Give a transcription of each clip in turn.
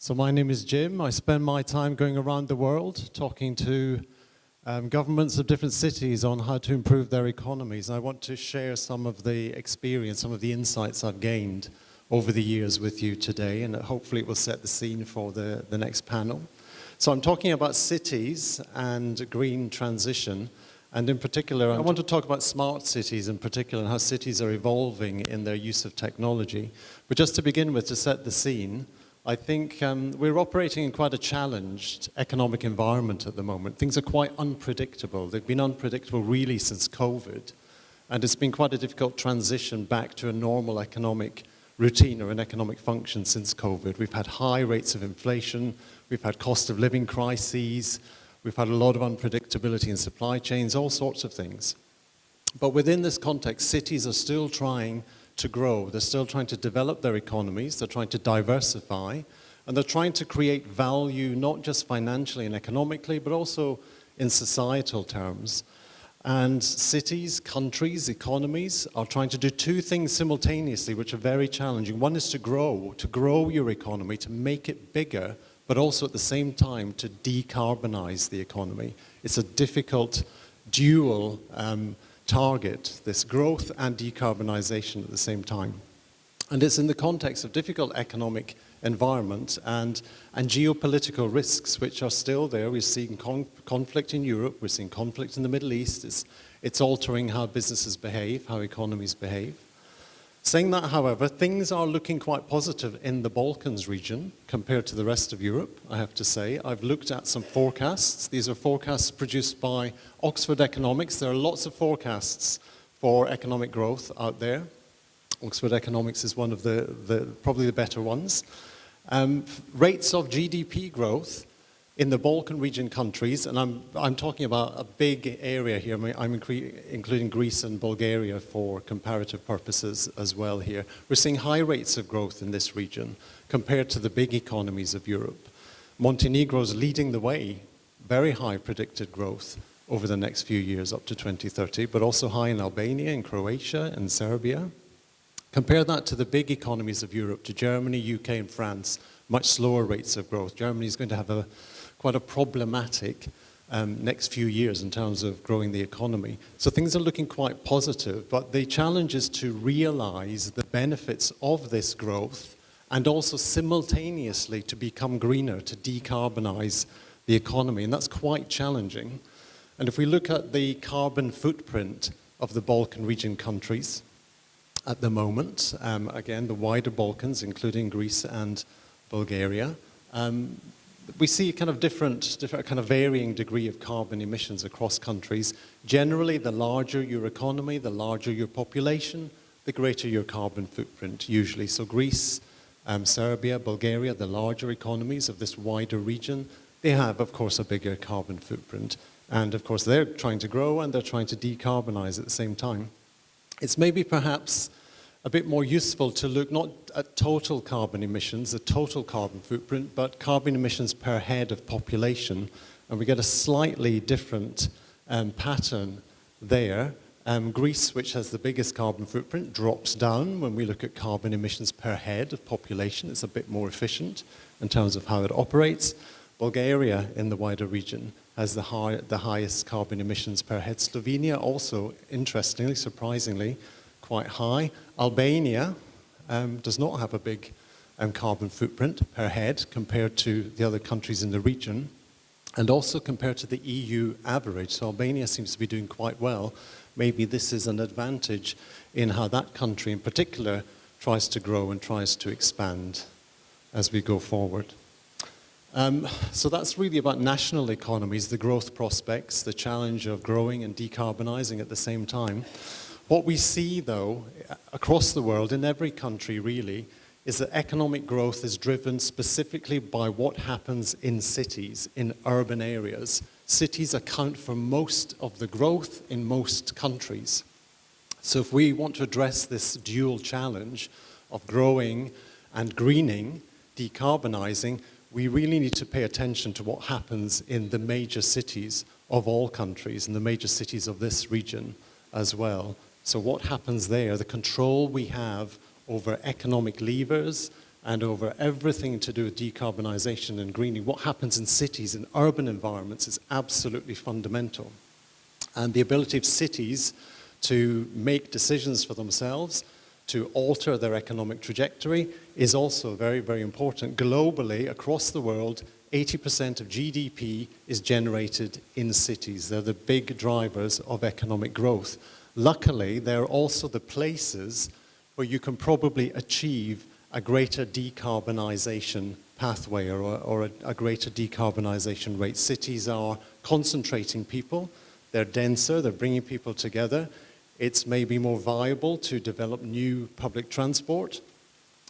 So my name is Jim. I spend my time going around the world talking to governments of different cities on how to improve their economies. I want to share some of the experience, some of the insights I've gained over the years with you today, and hopefully it will set the scene for the next panel. So I'm talking about cities and green transition, and in particular, I want to talk about smart cities in particular and how cities are evolving in their use of technology. But just to begin with, to set the scene, I think we're operating in quite a challenged economic environment at the moment. Things are quite unpredictable. They've been unpredictable really since COVID, and it's been quite a difficult transition back to a normal economic routine or an economic function since COVID. We've had high rates of inflation, we've had cost of living crises, we've had a lot of unpredictability in supply chains, all sorts of things. But within this context, cities are still trying to grow. They're still trying to develop their economies, they're trying to diversify, and they're trying to create value not just financially and economically, but also in societal terms. And cities, countries, economies are trying to do two things simultaneously, which are very challenging. One is to grow your economy, to make it bigger, but also at the same time to decarbonize the economy. It's a difficult dual target, this growth and decarbonization at the same time. And it's in the context of difficult economic environment and geopolitical risks which are still there. We're seeing conflict in Europe, we're seeing conflict in the Middle East. It's altering how businesses behave, how economies behave. Saying that, however, things are looking quite positive in the Balkans region compared to the rest of Europe, I have to say. I've looked at some forecasts. These are forecasts produced by Oxford Economics. There are lots of forecasts for economic growth out there. Oxford Economics is one of probably the better ones. Rates of GDP growth in the Balkan region countries, and I'm talking about a big area here. I'm including Greece and Bulgaria for comparative purposes as well here. We're seeing high rates of growth in this region compared to the big economies of Europe. Montenegro is leading the way, very high predicted growth over the next few years up to 2030, but also high in Albania, in Croatia, and Serbia. Compare that to the big economies of Europe, to Germany, UK, and France, much slower rates of growth. Germany is going to have quite a problematic next few years in terms of growing the economy. So things are looking quite positive, but the challenge is to realize the benefits of this growth and also simultaneously to become greener, to decarbonize the economy, and that's quite challenging. And if we look at the carbon footprint of the Balkan region countries at the moment, again, the wider Balkans, including Greece and Bulgaria, we see kind of different kind of varying degree of carbon emissions across countries. Generally, the larger your economy, the larger your population, the greater your carbon footprint, usually. So Greece, Serbia, Bulgaria, the larger economies of this wider region, they have, of course, a bigger carbon footprint. And, of course, they're trying to grow and they're trying to decarbonize at the same time. It's maybe perhaps a bit more useful to look not at total carbon emissions, the total carbon footprint, but carbon emissions per head of population. And we get a slightly different pattern there. Greece, which has the biggest carbon footprint, drops down when we look at carbon emissions per head of population. It's a bit more efficient in terms of how it operates. Bulgaria, in the wider region, has the highest carbon emissions per head. Slovenia also, interestingly, surprisingly, quite high. Albania does not have a big carbon footprint per head compared to the other countries in the region, and also compared to the EU average. So Albania seems to be doing quite well. Maybe this is an advantage in how that country in particular tries to grow and tries to expand as we go forward. So that's really about national economies, the growth prospects, the challenge of growing and decarbonizing at the same time. What we see, though, across the world, in every country really, is that economic growth is driven specifically by what happens in cities, in urban areas. Cities account for most of the growth in most countries. So if we want to address this dual challenge of growing and greening, decarbonizing, we really need to pay attention to what happens in the major cities of all countries and the major cities of this region as well. So what happens there, the control we have over economic levers and over everything to do with decarbonization and greening. What happens in cities, in urban environments, is absolutely fundamental. And the ability of cities to make decisions for themselves, to alter their economic trajectory, is also very, very important. Globally, across the world, 80% of GDP is generated in cities. They're the big drivers of economic growth. Luckily, they're also the places where you can probably achieve a greater decarbonization pathway or a greater decarbonization rate. Cities are concentrating people. They're denser. They're bringing people together. It's maybe more viable to develop new public transport,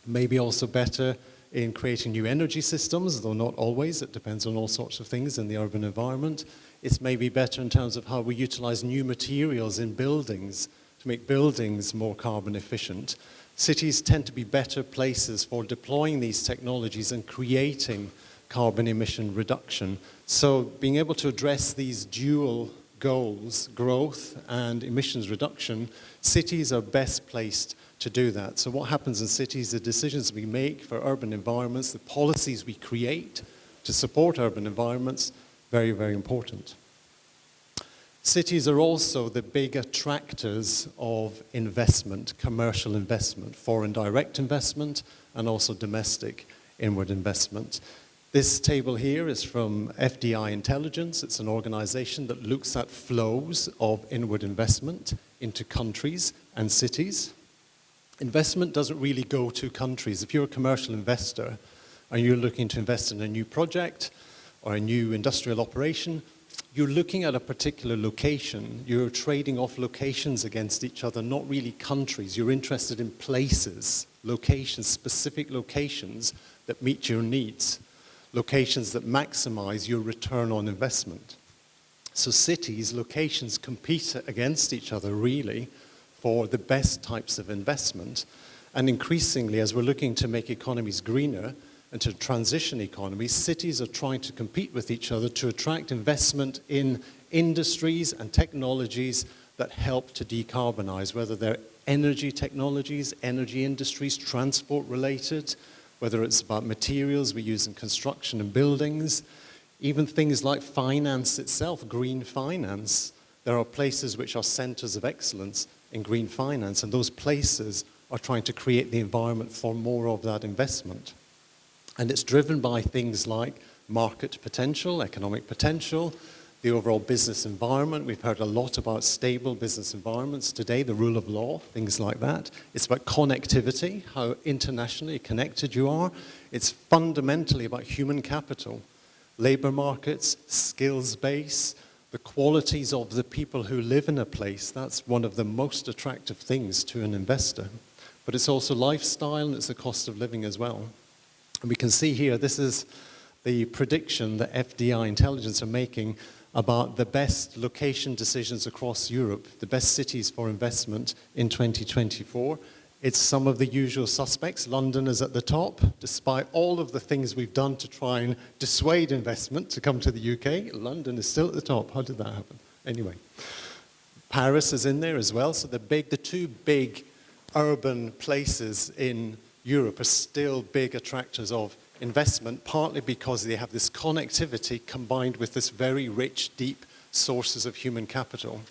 maybe also better in creating new energy systems, though not always. It depends on all sorts of things in the urban environment. It's maybe better in terms of how we utilize new materials in buildings to make buildings more carbon efficient. Cities tend to be better places for deploying these technologies and creating carbon emission reduction. So being able to address these dual goals, growth and emissions reduction, cities are best placed to do that. So what happens in cities, the decisions we make for urban environments, the policies we create to support urban environments, very, very important. Cities are also the big attractors of investment, commercial investment, foreign direct investment, and also domestic inward investment. This table here is from FDI Intelligence. It's an organization that looks at flows of inward investment into countries and cities. Investment doesn't really go to countries. If you're a commercial investor and you're looking to invest in a new project or a new industrial operation, you're looking at a particular location. You're trading off locations against each other, not really countries. You're interested in places, locations, specific locations that meet your needs, locations that maximize your return on investment. So cities, locations compete against each other really for the best types of investment. And increasingly, as we're looking to make economies greener and to transition economies, cities are trying to compete with each other to attract investment in industries and technologies that help to decarbonize, whether they're energy technologies, energy industries, transport related, whether it's about materials we use in construction and buildings, even things like finance itself, green finance. There are places which are centers of excellence in green finance, and those places are trying to create the environment for more of that investment. And it's driven by things like market potential, economic potential, the overall business environment. We've heard a lot about stable business environments today, the rule of law, things like that. It's about connectivity, how internationally connected you are. It's fundamentally about human capital, labor markets, skills base, the qualities of the people who live in a place. That's one of the most attractive things to an investor. But it's also lifestyle and it's the cost of living as well. And we can see here, this is the prediction that FDI Intelligence are making about the best location decisions across Europe, the best cities for investment in 2024. It's some of the usual suspects. London is at the top, despite all of the things we've done to try and dissuade investment to come to the UK. London is still at the top. How did that happen? Anyway, Paris is in there as well. So the two big urban places in Europe are still big attractors of investment, partly because they have this connectivity combined with this very rich, deep sources of human capital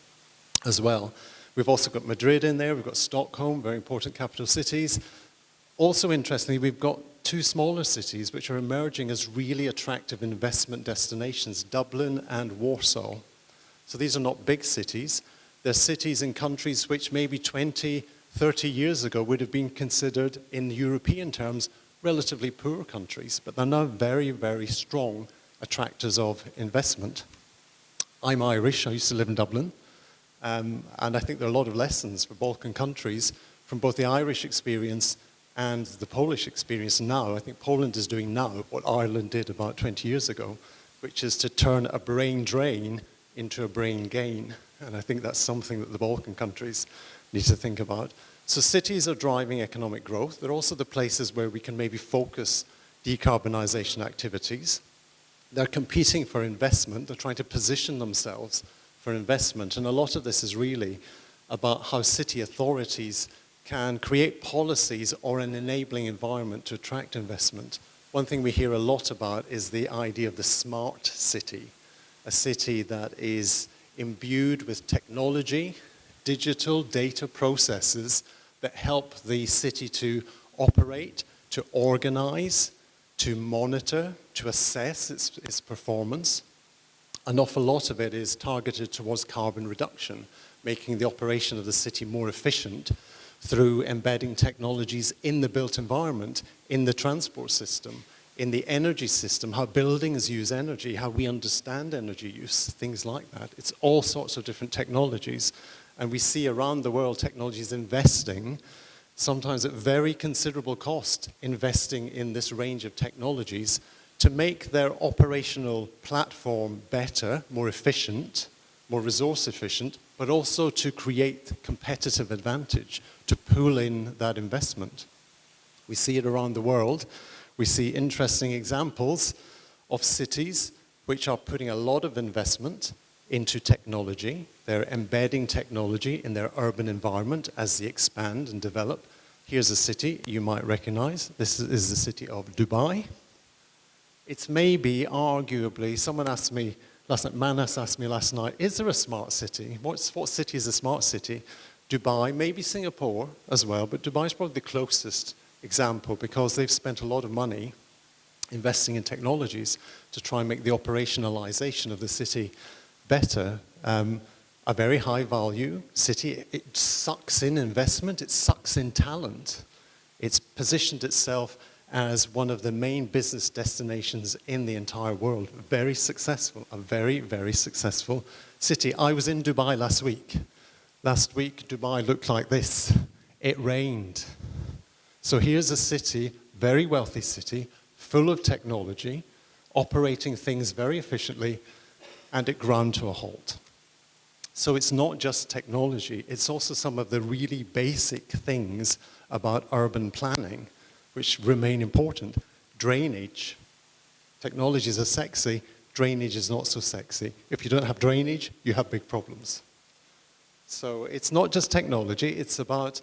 as well. We've also got Madrid in there, we've got Stockholm, very important capital cities. Also interestingly, we've got two smaller cities which are emerging as really attractive investment destinations, Dublin and Warsaw. So these are not big cities. They're cities in countries which maybe 20, 30 years ago would have been considered, in European terms, relatively poor countries, but they're now very, very strong attractors of investment. I'm Irish, I used to live in Dublin, and I think there are a lot of lessons for Balkan countries from both the Irish experience and the Polish experience now. I think Poland is doing now what Ireland did about 20 years ago, which is to turn a brain drain into a brain gain. And I think that's something that the Balkan countries need to think about. So cities are driving economic growth. They're also the places where we can maybe focus decarbonization activities. They're competing for investment. They're trying to position themselves for investment. And a lot of this is really about how city authorities can create policies or an enabling environment to attract investment. One thing we hear a lot about is the idea of the smart city, a city that is imbued with technology, digital data processes that help the city to operate, to organize, to monitor, to assess its performance. An awful lot of it is targeted towards carbon reduction, making the operation of the city more efficient through embedding technologies in the built environment, in the transport system, in the energy system, how buildings use energy, how we understand energy use, things like that. It's all sorts of different technologies. And we see around the world technologies investing, sometimes at very considerable cost, investing in this range of technologies to make their operational platform better, more efficient, more resource efficient, but also to create competitive advantage, to pull in that investment. We see it around the world. We see interesting examples of cities which are putting a lot of investment into technology. They're embedding technology in their urban environment as they expand and develop. Here's a city you might recognize. This is the city of Dubai. It's maybe, arguably, someone asked me last night, Manas asked me last night, is there a smart city? What city is a smart city? Dubai, maybe Singapore as well, but Dubai is probably the closest example because they've spent a lot of money investing in technologies to try and make the operationalization of the city better. A very high value city. It sucks in investment, it sucks in talent. It's positioned itself as one of the main business destinations in the entire world. Very successful, a very, very successful city. I was in Dubai last week. Last week, Dubai looked like this. It rained. So here's a city, very wealthy city, full of technology, operating things very efficiently, and it ground to a halt. So it's not just technology, it's also some of the really basic things about urban planning which remain important. Drainage. Technologies are sexy, drainage is not so sexy. If you don't have drainage, you have big problems. So it's not just technology, it's about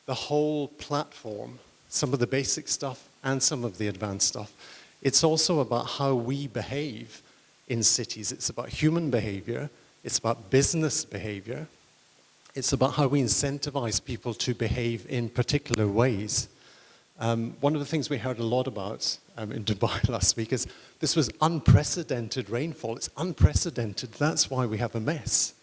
the whole platform, some of the basic stuff and some of the advanced stuff. It's also about how we behave in cities. It's about human behavior, it's about business behavior, it's about how we incentivize people to behave in particular ways. One of the things we heard a lot about in Dubai last week is this was unprecedented rainfall. It's unprecedented, that's why we have a mess.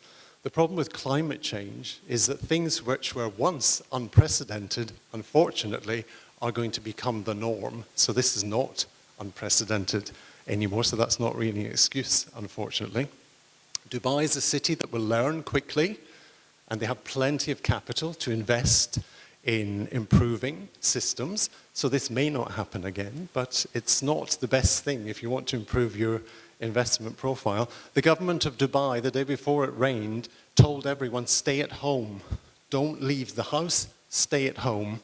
The problem with climate change is that things which were once unprecedented, unfortunately, are going to become the norm. So this is not unprecedented anymore, so that's not really an excuse, unfortunately. Dubai is a city that will learn quickly, and they have plenty of capital to invest in improving systems. So this may not happen again, but it's not the best thing if you want to improve your investment profile. The government of Dubai, the day before it rained, told everyone, stay at home. Don't leave the house, stay at home.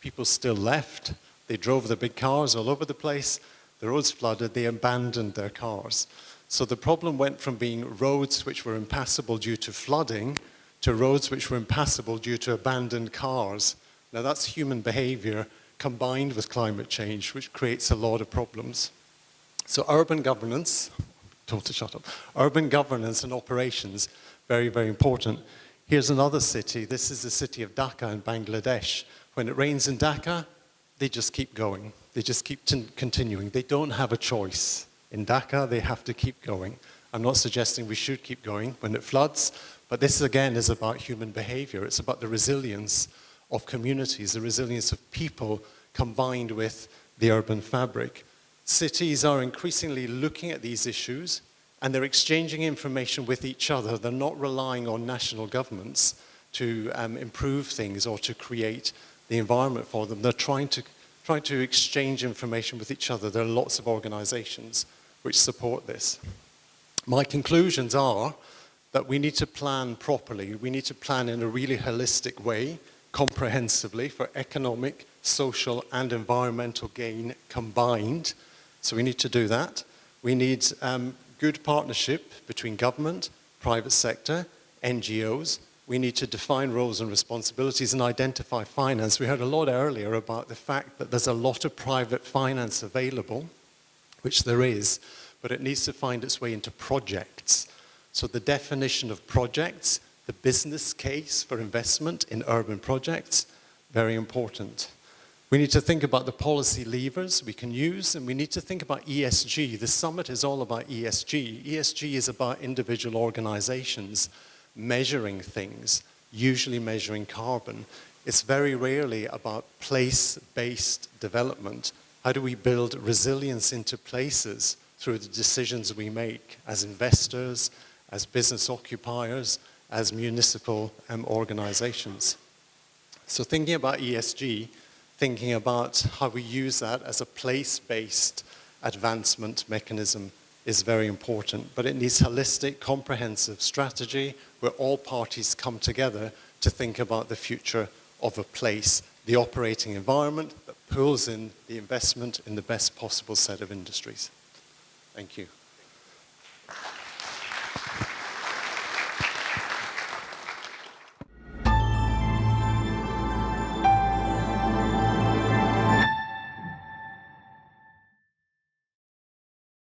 People still left. They drove their big cars all over the place. The roads flooded, they abandoned their cars. So the problem went from being roads which were impassable due to flooding to roads which were impassable due to abandoned cars. Now that's human behavior combined with climate change, which creates a lot of problems. So urban governance, told to shut up, urban governance and operations, very, very important. Here's another city. This is the city of Dhaka in Bangladesh. When it rains in Dhaka, they just keep going. They just keep continuing. They don't have a choice. In Dhaka, they have to keep going. I'm not suggesting we should keep going when it floods, but this again is about human behavior. It's about the resilience of communities, the resilience of people combined with the urban fabric. Cities are increasingly looking at these issues and they're exchanging information with each other. They're not relying on national governments to improve things or to create the environment for them. They're trying to exchange information with each other. There are lots of organizations which support this. My conclusions are that we need to plan properly. We need to plan in a really holistic way, comprehensively, for economic, social, and environmental gain combined. So we need to do that. We need good partnership between government, private sector, NGOs, We need to define roles and responsibilities and identify finance. We heard a lot earlier about the fact that there's a lot of private finance available, which there is, but it needs to find its way into projects. So the definition of projects, the business case for investment in urban projects, very important. We need to think about the policy levers we can use, and we need to think about ESG. The summit is all about ESG. ESG is about individual organizations measuring things, usually measuring carbon. It's very rarely about place-based development. How do we build resilience into places through the decisions we make as investors, as business occupiers, as municipal organizations? So thinking about ESG, thinking about how we use that as a place-based advancement mechanism is very important, but it needs holistic, comprehensive strategy where all parties come together to think about the future of a place, the operating environment that pulls in the investment in the best possible set of industries. Thank you.